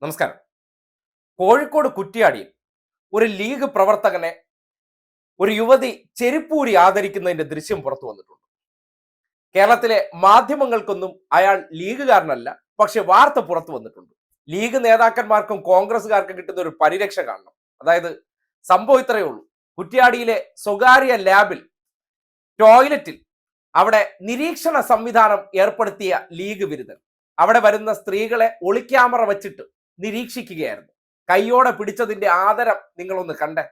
നമസ്കാരം. കോഴിക്കോട് കുറ്റ്യാടിയിൽ ഒരു ലീഗ് പ്രവർത്തകനെ ഒരു യുവതി ചെരുപ്പൂരി ആദരിക്കുന്നതിന്റെ ദൃശ്യം പുറത്തു വന്നിട്ടുണ്ട്. കേരളത്തിലെ മാധ്യമങ്ങൾക്കൊന്നും അയാൾ ലീഗുകാരനല്ല, പക്ഷെ വാർത്ത പുറത്തു വന്നിട്ടുണ്ട്. ലീഗ് നേതാക്കന്മാർക്കും കോൺഗ്രസ്സുകാർക്കും കിട്ടുന്ന ഒരു പരിരക്ഷ കാണണം. അതായത് സംഭവം ഇത്രയേ ഉള്ളൂ. കുറ്റ്യാടിയിലെ സ്വകാര്യ ലാബിൽ ടോയ്ലറ്റിൽ അവിടെ നിരീക്ഷണ സംവിധാനം ഏർപ്പെടുത്തിയ ലീഗ് വിരുദ്ധൻ അവിടെ വരുന്ന സ്ത്രീകളെ ഒളിക്യാമറ വെച്ചിട്ട് നിരീക്ഷിക്കുകയായിരുന്നു. കൈയോടെ പിടിച്ചതിന്റെ ആദരം നിങ്ങളൊന്ന് കണ്ടേ.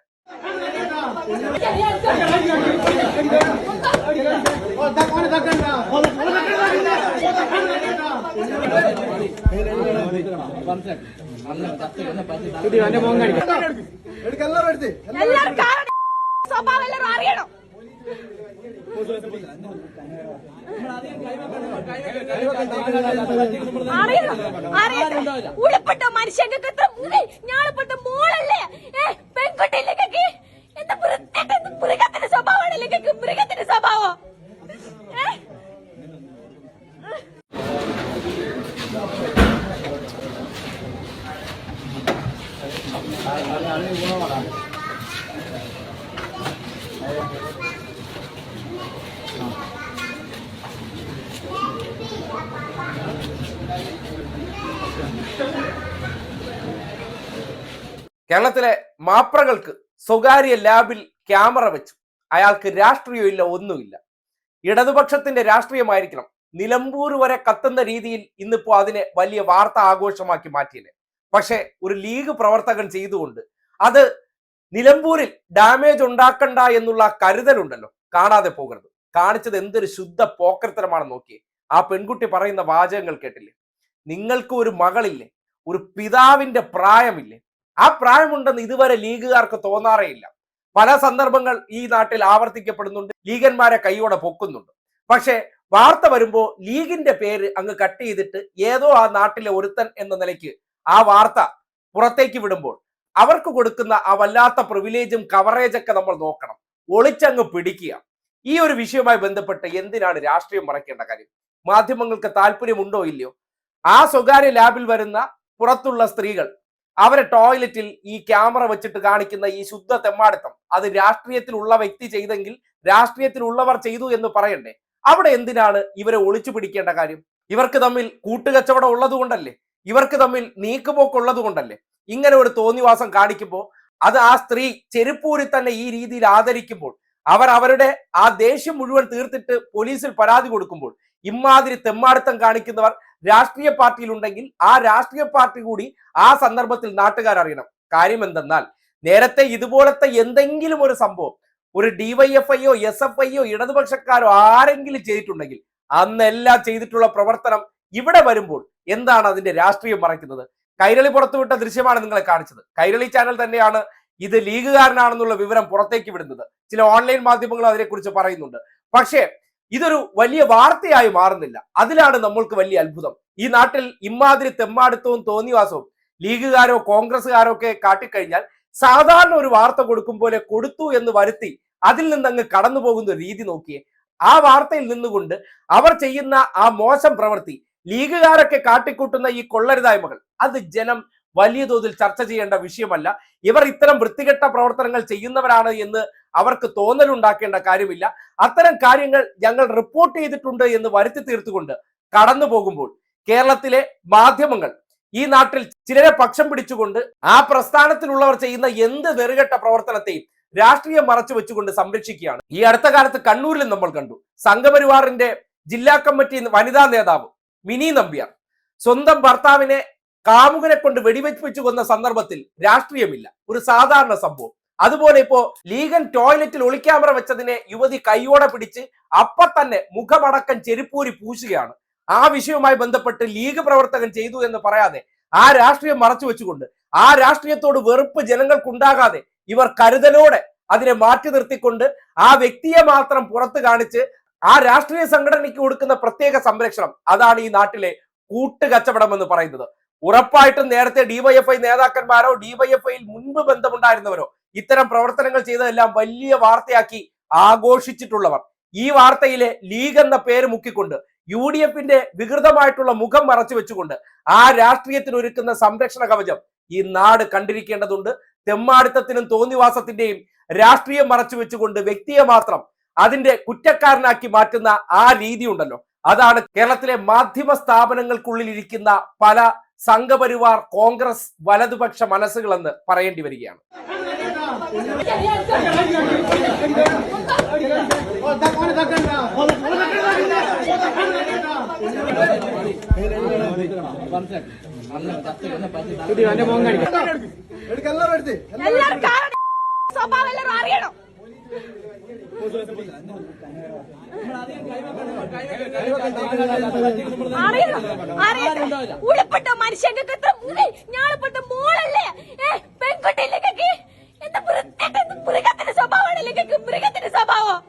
ഉളപ്പെട്ട മനുഷ്യങ്ങൾക്ക് ഞാളപ്പെട്ട മോളല്ലേ പെൺകുട്ടിയിലേക്ക് എന്താ മൃഗത്തിന്റെ സ്വഭാവമാണ്. മൃഗത്തിന്റെ സ്വഭാവം കേരളത്തിലെ മാപ്രകൾക്ക് സ്വകാര്യ ലാബിൽ ക്യാമറ വെച്ചു. അയാൾക്ക് രാഷ്ട്രീയമില്ല, ഒന്നുമില്ല. ഇടതുപക്ഷത്തിന്റെ രാഷ്ട്രീയമായിരിക്കണം. നിലമ്പൂർ വരെ കത്തുന്ന രീതിയിൽ ഇന്നിപ്പോ അതിനെ വലിയ വാർത്താ ആഘോഷമാക്കി മാറ്റിയത്. പക്ഷെ ഒരു ലീഗ് പ്രവർത്തകൻ ചെയ്തുകൊണ്ട് അത് നിലമ്പൂരിൽ ഡാമേജ് ഉണ്ടാക്കണ്ട എന്നുള്ള കരുതലുണ്ടല്ലോ, കാണാതെ പോകരുത്. കാണിച്ചത് എന്തൊരു ശുദ്ധ പോക്കർത്തരമാണെന്ന് നോക്കിയേ. ആ പെൺകുട്ടി പറയുന്ന വാചകങ്ങൾ കേട്ടില്ലേ? നിങ്ങൾക്ക് ഒരു മകളില്ലേ? ഒരു പിതാവിന്റെ പ്രായമില്ലേ? ആ പ്രായമുണ്ടെന്ന് ഇതുവരെ ലീഗുകാർക്ക് തോന്നാറേ ഇല്ല. പല സന്ദർഭങ്ങൾ ഈ നാട്ടിൽ ആവർത്തിക്കപ്പെടുന്നുണ്ട്. ലീഗന്മാരെ കൈയോടെ പൊക്കുന്നുണ്ട്. പക്ഷെ വാർത്ത വരുമ്പോൾ ലീഗിന്റെ പേര് അങ്ങ് കട്ട് ചെയ്തിട്ട് ഏതോ ആ നാട്ടിലെ ഒരുത്തൻ എന്ന നിലയ്ക്ക് ആ വാർത്ത പുറത്തേക്ക് വിടുമ്പോൾ അവർക്ക് കൊടുക്കുന്ന ആ വല്ലാത്ത പ്രിവിലേജും കവറേജൊക്കെ നമ്മൾ നോക്കണം. ഒളിച്ചങ്ങ് പിടിക്കുക. ഈ ഒരു വിഷയവുമായി ബന്ധപ്പെട്ട് എന്തിനാണ് രാഷ്ട്രീയം മറക്കേണ്ട കാര്യം? മാധ്യമങ്ങൾക്ക് താല്പര്യമുണ്ടോ ഇല്ലയോ? ആ സ്വകാര്യ ലാബിൽ വരുന്ന പുറത്തുള്ള സ്ത്രീകൾ അവരെ ടോയ്ലറ്റിൽ ഈ ക്യാമറ വെച്ചിട്ട് കാണിക്കുന്ന ഈ ശുദ്ധ തെമ്മാടിത്തം അത് രാഷ്ട്രീയത്തിലുള്ള വ്യക്തി ചെയ്തെങ്കിൽ രാഷ്ട്രീയത്തിലുള്ളവർ ചെയ്തു എന്ന് പറയണ്ടേ? അവിടെ എന്തിനാണ് ഇവരെ ഒളിച്ചു പിടിക്കേണ്ട കാര്യം? ഇവർക്ക് തമ്മിൽ കൂട്ടുകച്ചവടം ഉള്ളത് കൊണ്ടല്ലേ? ഇവർക്ക് തമ്മിൽ നീക്കുപോക്കുള്ളത് കൊണ്ടല്ലേ ഇങ്ങനെ ഒരു തോന്നിവാസം കാണിക്കുമ്പോൾ അത് ആ സ്ത്രീ ചെരുപ്പൂരി തന്നെ ഈ രീതിയിൽ ആദരിക്കുമ്പോൾ അവർ അവരുടെ ആ ദേഷ്യം മുഴുവൻ തീർത്തിട്ട് പോലീസിൽ പരാതി കൊടുക്കുമ്പോൾ ഇമാതിരി തെമ്മാടിത്തം കാണിക്കുന്നവർ രാഷ്ട്രീയ പാർട്ടിയിലുണ്ടെങ്കിൽ ആ രാഷ്ട്രീയ പാർട്ടി കൂടി ആ സന്ദർഭത്തിൽ നാട്ടുകാർ അറിയണം. കാര്യം എന്തെന്നാൽ നേരത്തെ ഇതുപോലത്തെ എന്തെങ്കിലും ഒരു സംഭവം ഒരു ഡിവൈഎഫ്ഐയോ SFIയോ ഇടതുപക്ഷക്കാരോ ആരെങ്കിലും ചെയ്തിട്ടുണ്ടെങ്കിൽ അന്നെല്ലാം ചെയ്തിട്ടുള്ള പ്രവർത്തനം ഇവിടെ വരുമ്പോൾ എന്താണ് അതിന്റെ രാഷ്ട്രീയം മറയ്ക്കുന്നത്? കൈരളി പുറത്തുവിട്ട ദൃശ്യമാണ് നിങ്ങളെ കാണിച്ചത്. കൈരളി ചാനൽ തന്നെയാണ് ഇത് ലീഗുകാരനാണെന്നുള്ള വിവരം പുറത്തേക്ക് വിടുന്നത്. ചില ഓൺലൈൻ മാധ്യമങ്ങൾ അതിനെക്കുറിച്ച് പറയുന്നുണ്ട്. പക്ഷേ ഇതൊരു വലിയ വാർത്തയായി മാറുന്നില്ല. അതിലാണ് നമ്മൾക്ക് വലിയ അത്ഭുതം. ഈ നാട്ടിൽ ഇമാതിരി തെമ്മാടിത്തവും തോന്നിവാസവും ലീഗുകാരോ കോൺഗ്രസ്സുകാരോ ഒക്കെ കാട്ടിക്കഴിഞ്ഞാൽ സാധാരണ ഒരു വാർത്ത കൊടുക്കും പോലെ കൊടുത്തു എന്ന് വരുത്തി അതിൽ നിന്ന് അങ്ങ് കടന്നു പോകുന്ന രീതി നോക്കിയേ. ആ വാർത്തയിൽ നിന്നുകൊണ്ട് അവർ ചെയ്യുന്ന ആ മോശം പ്രവൃത്തി, ലീഗുകാരൊക്കെ കാട്ടിക്കൂട്ടുന്ന ഈ കൊള്ളരുതായ്മകൾ, അത് ജനം വലിയ തോതിൽ ചർച്ച ചെയ്യേണ്ട വിഷയമല്ല. ഇവർ ഇത്തരം വൃത്തികെട്ട പ്രവർത്തനങ്ങൾ ചെയ്യുന്നവരാണ് എന്ന് അവർക്ക് തോന്നലുണ്ടാക്കേണ്ട കാര്യമില്ല. അത്തരം കാര്യങ്ങൾ ഞങ്ങൾ റിപ്പോർട്ട് ചെയ്തിട്ടുണ്ട് എന്ന് വരുത്തി തീർത്തുകൊണ്ട് കടന്നു പോകുമ്പോൾ കേരളത്തിലെ മാധ്യമങ്ങൾ ഈ നാട്ടിൽ ചിലരെ പക്ഷം പിടിച്ചുകൊണ്ട് ആ പ്രസ്ഥാനത്തിലുള്ളവർ ചെയ്യുന്ന എന്ത് നെറുകെട്ട പ്രവർത്തനത്തെയും രാഷ്ട്രീയം മറച്ചു വെച്ചുകൊണ്ട് സംരക്ഷിക്കുകയാണ്. ഈ അടുത്ത കാലത്ത് കണ്ണൂരിൽ നമ്മൾ കണ്ടു, സംഘപരിവാറിന്റെ ജില്ലാ കമ്മിറ്റി വനിതാ നേതാവ് മിനി നമ്പ്യാർ സ്വന്തം ഭർത്താവിനെ കാമുകനെ കൊണ്ട് വെടിവെച്ചു കൊന്ന സന്ദർഭത്തിൽ രാഷ്ട്രീയമില്ല, ഒരു സാധാരണ സംഭവം. അതുപോലെ ഇപ്പോ ലീഗൻ ടോയ്ലറ്റിൽ ഒളിക്യാമറ വെച്ചതിനെ യുവതി കൈയോടെ പിടിച്ച് അപ്പൊ തന്നെ മുഖമടക്കം ചെരുപ്പൂരി പൂശുകയാണ്. ആ വിഷയവുമായി ബന്ധപ്പെട്ട് ലീഗ് പ്രവർത്തകൻ ചെയ്തു എന്ന് പറയാതെ ആ രാഷ്ട്രീയം മറച്ചു വെച്ചുകൊണ്ട് ആ രാഷ്ട്രീയത്തോട് വെറുപ്പ് ജനങ്ങൾക്കുണ്ടാകാതെ ഇവർ കരുതലോടെ അതിനെ മാറ്റി നിർത്തിക്കൊണ്ട് ആ വ്യക്തിയെ മാത്രം പുറത്ത് കാണിച്ച് ആ രാഷ്ട്രീയ സംഘടനയ്ക്ക് കൊടുക്കുന്ന പ്രത്യേക സംരക്ഷണം, അതാണ് ഈ നാട്ടിലെ കൂട്ടുകച്ചവടം എന്ന് പറയുന്നത്. ഉറപ്പായിട്ടും നേരത്തെ ഡിവൈഎഫ്ഐ നേതാക്കന്മാരോ ഡിവൈഎഫ്ഐയിൽ മുൻപ് ബന്ധമുണ്ടായിരുന്നവരോ ഇത്തരം പ്രവർത്തനങ്ങൾ ചെയ്തതെല്ലാം വലിയ വാർത്തയാക്കി ആഘോഷിച്ചിട്ടുള്ളവർ ഈ വാർത്തയിലെ ലീഗ് എന്ന പേര് മുക്കിക്കൊണ്ട് UDFന്റെ വികൃതമായിട്ടുള്ള മുഖം മറച്ചു വെച്ചുകൊണ്ട് ആ രാഷ്ട്രീയത്തിന് ഒരുക്കുന്ന സംരക്ഷണ കവചം ഈ നാട് കണ്ടിരിക്കേണ്ടതുണ്ട്. തെമ്മാടിത്തത്തിനും തോന്നിവാസത്തിന്റെയും രാഷ്ട്രീയം മറച്ചു വെച്ചുകൊണ്ട് വ്യക്തിയെ മാത്രം അതിന്റെ കുറ്റക്കാരനാക്കി മാറ്റുന്ന ആ രീതി ഉണ്ടല്ലോ, അതാണ് കേരളത്തിലെ മാധ്യമ സ്ഥാപനങ്ങൾക്കുള്ളിൽ ഇരിക്കുന്ന പല സംഘപരിവാർ കോൺഗ്രസ് വലതുപക്ഷ മനസ്സുകളെന്ന് പറയേണ്ടി വരികയാണ്. അറിയണം. ഉളപ്പെട്ട മനുഷ്യങ്ങൾക്ക് എത്ര ഞാളിപ്പെട്ട മോളല്ലേ പെൺകുട്ടിയിലേക്ക് എന്താ മൃഗത്തിന്റെ സ്വഭാവമാണല്ലേ മൃഗത്തിന്റെ സ്വഭാവം.